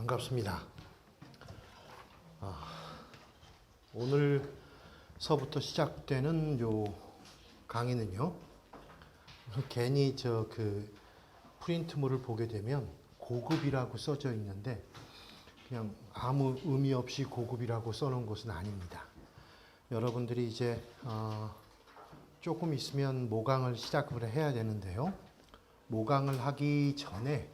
반갑습니다. 오늘서부터 시작되는 요 강의는요. 괜히 프린트물을 보게 되면 고급이라고 써져 있는데 그냥 아무 의미 없이 고급이라고 써놓은 것은 아닙니다. 여러분들이 이제 조금 있으면 모강을 시작을 해야 되는데요. 모강을 하기 전에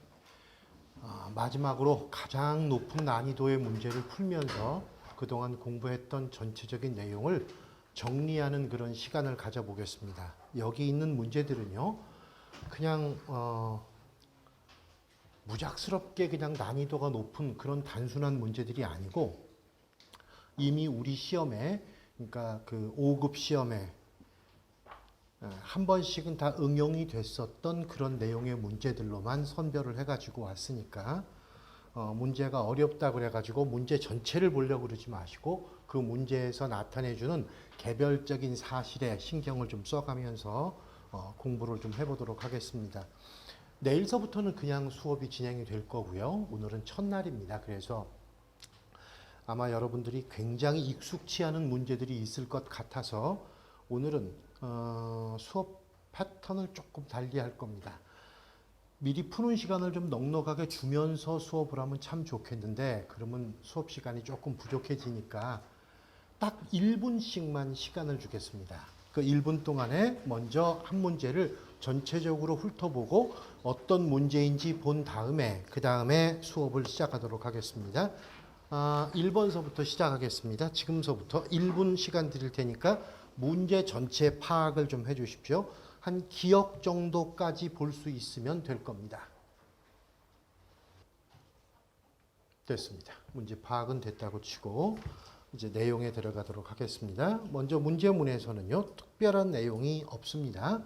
마지막으로 가장 높은 난이도의 문제를 풀면서 그동안 공부했던 전체적인 내용을 정리하는 그런 시간을 가져보겠습니다. 여기 있는 문제들은요, 그냥 무작스럽게 그냥 난이도가 높은 그런 단순한 문제들이 아니고 이미 우리 시험에, 그러니까 그 5급 시험에 한 번씩은 다 응용이 됐었던 그런 내용의 문제들로만 선별을 해가지고 왔으니까 문제가 어렵다 그래가지고 문제 전체를 보려고 그러지 마시고 그 문제에서 나타내주는 개별적인 사실에 신경을 좀 써가면서 공부를 좀 해보도록 하겠습니다. 내일서부터는 그냥 수업이 진행이 될 거고요. 오늘은 첫날입니다. 그래서 아마 여러분들이 굉장히 익숙치 않은 문제들이 있을 것 같아서 오늘은 수업 패턴을 조금 달리 할 겁니다. 미리 푸는 시간을 좀 넉넉하게 주면서 수업을 하면 참 좋겠는데 그러면 수업 시간이 조금 부족해지니까 딱 1분씩만 시간을 주겠습니다. 그 1분 동안에 먼저 한 문제를 전체적으로 훑어보고 어떤 문제인지 본 다음에 그 다음에 수업을 시작하도록 하겠습니다. 1번서부터 시작하겠습니다. 지금서부터 1분 시간 드릴 테니까 문제 전체 파악을 좀 해주십시오. 한 기억 정도까지 볼 수 있으면 될 겁니다. 됐습니다. 문제 파악은 됐다고 치고 이제 내용에 들어가도록 하겠습니다. 먼저 문제문에서는요, 특별한 내용이 없습니다.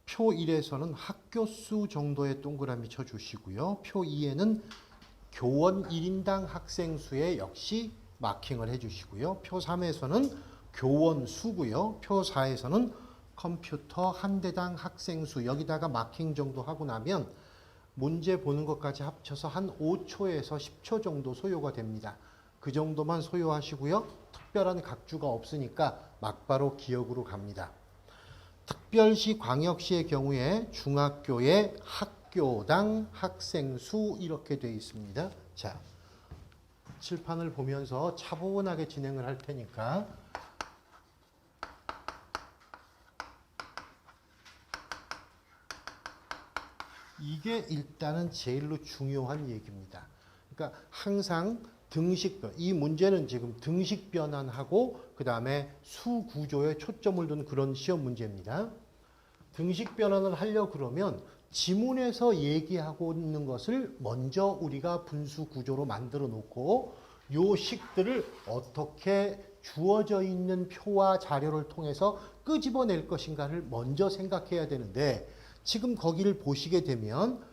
표 1에서는 학교 수 정도의 동그라미 쳐주시고요. 표 2에는 교원 1인당 학생 수에 역시 마킹을 해주시고요. 표 3에서는 교원 수고요. 표 4에서는 컴퓨터 한 대당 학생 수, 여기다가 마킹 정도 하고 나면 문제 보는 것까지 합쳐서 한 5초에서 10초 정도 소요가 됩니다. 그 정도만 소요하시고요. 특별한 각주가 없으니까 막바로 기억으로 갑니다. 특별시, 광역시의 경우에 중학교의 학교당 학생 수 이렇게 되어 있습니다. 자, 칠판을 보면서 차분하게 진행을 할 테니까 이게 일단은 제일로 중요한 얘기입니다. 그러니까 항상 등식변, 이 문제는 지금 등식 변환하고 그 다음에 수 구조에 초점을 둔 그런 시험 문제입니다. 등식 변환을 하려고 그러면 지문에서 얘기하고 있는 것을 먼저 우리가 분수 구조로 만들어 놓고 요 식들을 어떻게 주어져 있는 표와 자료를 통해서 끄집어낼 것인가를 먼저 생각해야 되는데 지금 거기를 보시게 되면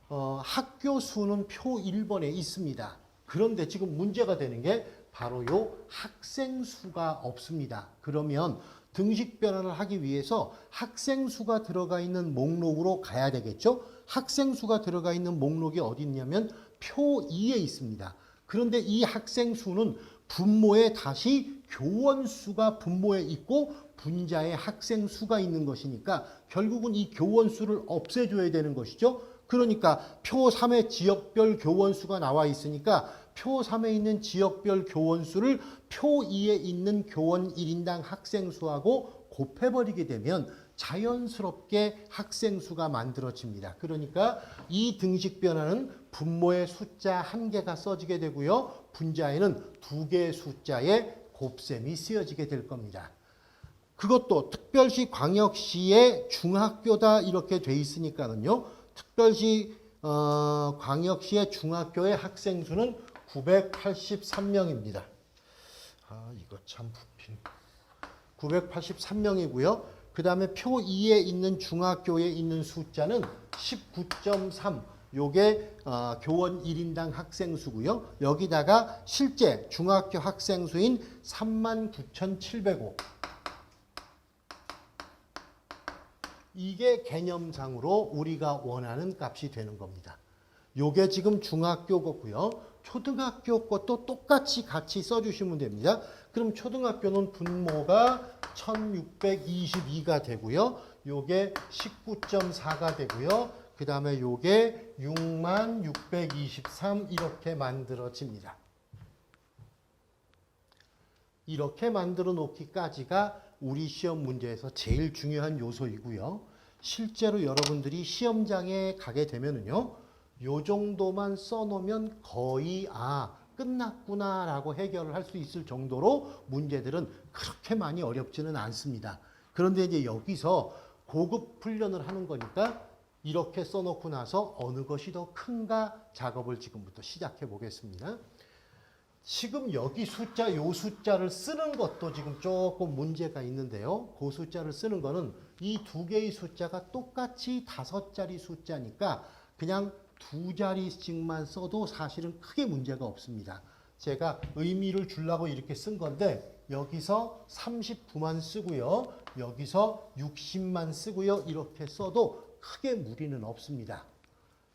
학교 수는 표 1번에 있습니다. 그런데 지금 문제가 되는 게 바로 요 학생 수가 없습니다. 그러면 등식 변환을 하기 위해서 학생 수가 들어가 있는 목록으로 가야 되겠죠? 학생 수가 들어가 있는 목록이 어디 있냐면 표 2에 있습니다. 그런데 이 학생 수는 분모에 다시 교원 수가 분모에 있고 분자에 학생 수가 있는 것이니까 결국은 이 교원 수를 없애줘야 되는 것이죠. 그러니까 표 3에 지역별 교원 수가 나와 있으니까 표 3에 있는 지역별 교원 수를 표 2에 있는 교원 1인당 학생 수하고 곱해버리게 되면 자연스럽게 학생 수가 만들어집니다. 그러니까 이 등식 변화는 분모에 숫자 1개가 써지게 되고요. 분자에는 2개의 숫자의 곱셈이 쓰여지게 될 겁니다. 그것도 특별시, 광역시의 중학교다 이렇게 돼 있으니까는요. 특별시, 광역시의 중학교의 학생 수는 983명입니다. 이거 참 부핀. 983명이고요. 그 다음에 표 2에 있는 중학교에 있는 숫자는 19.3. 요게 교원 1인당 학생 수고요. 여기다가 실제 중학교 학생 수인 39,705. 이게 개념상으로 우리가 원하는 값이 되는 겁니다. 요게 지금 중학교 거고요. 초등학교 것도 똑같이 같이 써주시면 됩니다. 그럼 초등학교는 분모가 1622가 되고요. 요게 19.4가 되고요. 그 다음에 요게 6623 이렇게 만들어집니다. 이렇게 만들어 놓기까지가 우리 시험 문제에서 제일 중요한 요소이고요. 실제로 여러분들이 시험장에 가게 되면은요, 요 정도만 써놓으면 거의 끝났구나 라고 해결을 할 수 있을 정도로 문제들은 그렇게 많이 어렵지는 않습니다. 그런데 이제 여기서 고급 훈련을 하는 거니까 이렇게 써놓고 나서 어느 것이 더 큰가 작업을 지금부터 시작해 보겠습니다. 지금 여기 숫자, 요 숫자를 쓰는 것도 지금 조금 문제가 있는데요. 그 숫자를 쓰는 거는 이 두 개의 숫자가 똑같이 5자리 숫자니까 그냥 2자리씩만 써도 사실은 크게 문제가 없습니다. 제가 의미를 주려고 이렇게 쓴 건데 여기서 39만 쓰고요. 여기서 60만 쓰고요. 이렇게 써도 크게 무리는 없습니다.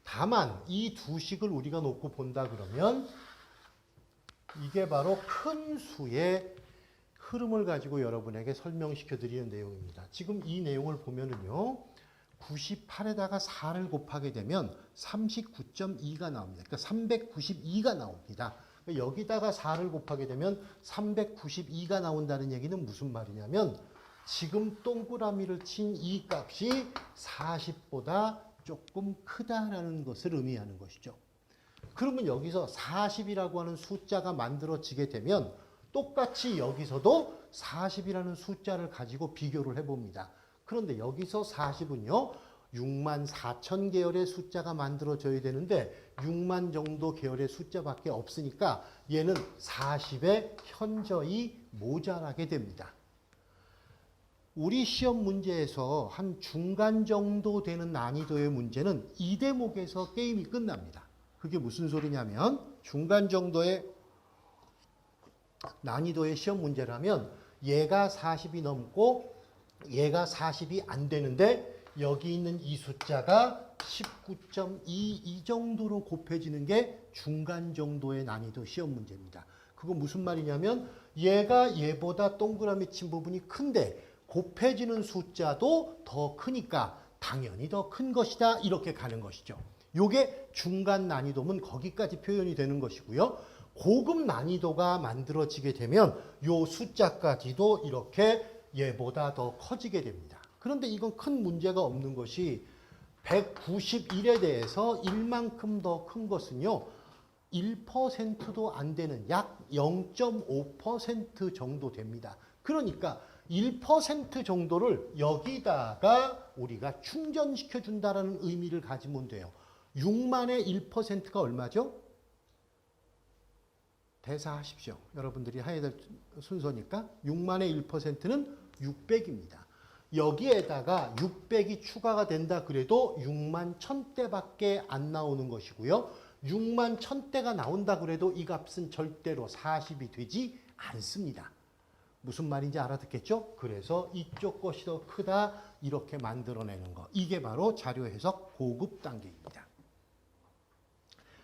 다만 이 두 식을 우리가 놓고 본다 그러면 이게 바로 큰 수의 흐름을 가지고 여러분에게 설명시켜 드리는 내용입니다. 지금 이 내용을 보면은요. 98에다가 4를 곱하게 되면 39.2가 나옵니다. 그러니까 392가 나옵니다. 여기다가 4를 곱하게 되면 392가 나온다는 얘기는 무슨 말이냐면 지금 동그라미를 친 이 값이 40보다 조금 크다라는 것을 의미하는 것이죠. 그러면 여기서 40이라고 하는 숫자가 만들어지게 되면 똑같이 여기서도 40이라는 숫자를 가지고 비교를 해봅니다. 그런데 여기서 40은요. 6만 4천 계열의 숫자가 만들어져야 되는데 6만 정도 계열의 숫자밖에 없으니까 얘는 40에 현저히 모자라게 됩니다. 우리 시험 문제에서 한 중간 정도 되는 난이도의 문제는 이 대목에서 게임이 끝납니다. 그게 무슨 소리냐면 중간 정도의 난이도의 시험 문제라면 얘가 40이 넘고 얘가 40이 안 되는데 여기 있는 이 숫자가 19.2 이 정도로 곱해지는 게 중간 정도의 난이도 시험 문제입니다. 그거 무슨 말이냐면 얘가 얘보다 동그라미 친 부분이 큰데 곱해지는 숫자도 더 크니까 당연히 더 큰 것이다 이렇게 가는 것이죠. 요게 중간 난이도면 거기까지 표현이 되는 것이고요. 고급 난이도가 만들어지게 되면 요 숫자까지도 이렇게 얘보다 더 커지게 됩니다. 그런데 이건 큰 문제가 없는 것이 191에 대해서 1만큼 더 큰 것은요. 1%도 안 되는 약 0.5% 정도 됩니다. 그러니까 1% 정도를 여기다가 우리가 충전시켜 준다라는 의미를 가지면 돼요. 6만의 1%가 얼마죠? 대사하십시오. 여러분들이 해야 될 순서니까 6만의 1%는 600입니다. 여기에다가 600이 추가가 된다 그래도 6만 1000대밖에 안 나오는 것이고요. 6만 1000대가 나온다 그래도 이 값은 절대로 40이 되지 않습니다. 무슨 말인지 알아듣겠죠? 그래서 이쪽 것이 더 크다 이렇게 만들어내는 거. 이게 바로 자료 해석 고급 단계입니다.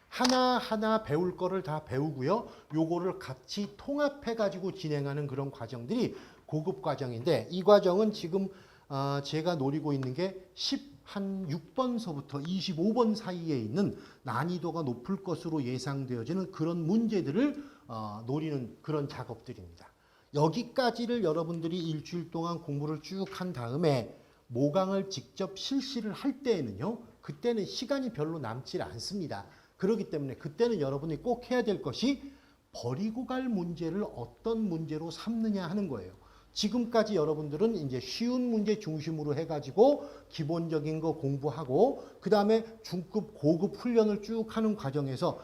하나하나 배울 거를 다 배우고요. 요거를 같이 통합해 가지고 진행하는 그런 과정들이 고급 과정인데 이 과정은 지금 제가 노리고 있는 게 6번서부터 25번 사이에 있는 난이도가 높을 것으로 예상되어지는 그런 문제들을 노리는 그런 작업들입니다. 여기까지를 여러분들이 일주일 동안 공부를 쭉 한 다음에 모강을 직접 실시를 할 때에는요. 그때는 시간이 별로 남지 않습니다. 그렇기 때문에 그때는 여러분이 꼭 해야 될 것이 버리고 갈 문제를 어떤 문제로 삼느냐 하는 거예요. 지금까지 여러분들은 이제 쉬운 문제 중심으로 해가지고 기본적인 거 공부하고 그 다음에 중급 고급 훈련을 쭉 하는 과정에서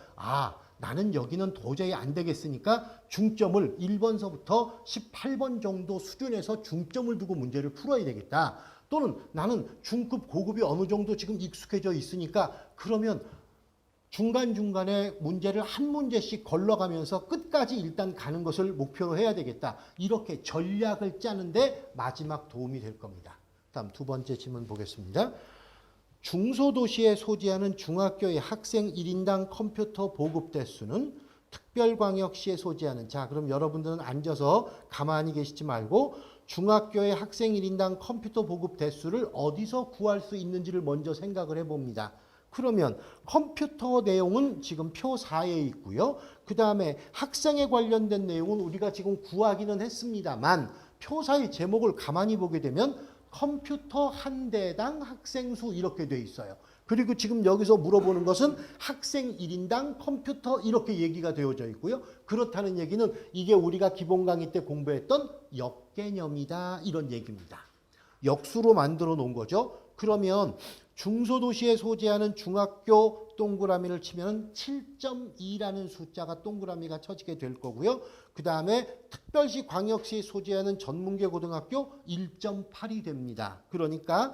나는 여기는 도저히 안 되겠으니까 중점을 1번서부터 18번 정도 수준에서 중점을 두고 문제를 풀어야 되겠다. 또는 나는 중급 고급이 어느 정도 지금 익숙해져 있으니까 그러면 중간중간에 문제를 한 문제씩 걸러가면서 끝까지 일단 가는 것을 목표로 해야 되겠다. 이렇게 전략을 짜는데 마지막 도움이 될 겁니다. 다음 두 번째 질문 보겠습니다. 중소도시에 소재하는 중학교의 학생 1인당 컴퓨터 보급 대수는 특별광역시에 소재하는, 자 그럼 여러분들은 앉아서 가만히 계시지 말고 중학교의 학생 1인당 컴퓨터 보급 대수를 어디서 구할 수 있는지를 먼저 생각을 해봅니다. 그러면 컴퓨터 내용은 지금 표 4에 있고요. 그 다음에 학생에 관련된 내용은 우리가 지금 구하기는 했습니다만 표 4의 제목을 가만히 보게 되면 컴퓨터 한 대당 학생 수 이렇게 돼 있어요. 그리고 지금 여기서 물어보는 것은 학생 1인당 컴퓨터 이렇게 얘기가 되어져 있고요. 그렇다는 얘기는 이게 우리가 기본 강의 때 공부했던 역개념이다 이런 얘기입니다. 역수로 만들어 놓은 거죠. 그러면 중소도시에 소재하는 중학교 동그라미를 치면 7.2라는 숫자가 동그라미가 쳐지게 될 거고요. 그 다음에 특별시 광역시에 소재하는 전문계 고등학교 1.8이 됩니다. 그러니까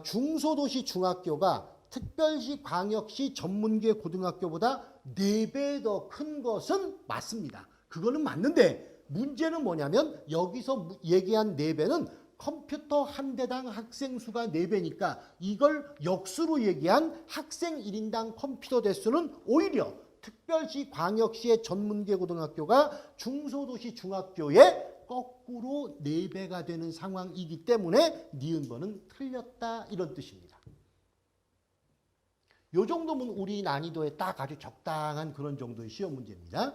중소도시 중학교가 특별시 광역시 전문계 고등학교보다 4배 더 큰 것은 맞습니다. 그거는 맞는데 문제는 뭐냐면 여기서 얘기한 4배는 컴퓨터 한 대당 학생 수가 4배니까 이걸 역수로 얘기한 학생 1인당 컴퓨터 대수는 오히려 특별시 광역시의 전문계 고등학교가 중소도시 중학교의 거꾸로 4배가 되는 상황이기 때문에 니은번은 틀렸다 이런 뜻입니다. 요 정도면 우리 난이도에 딱 아주 적당한 그런 정도의 시험 문제입니다.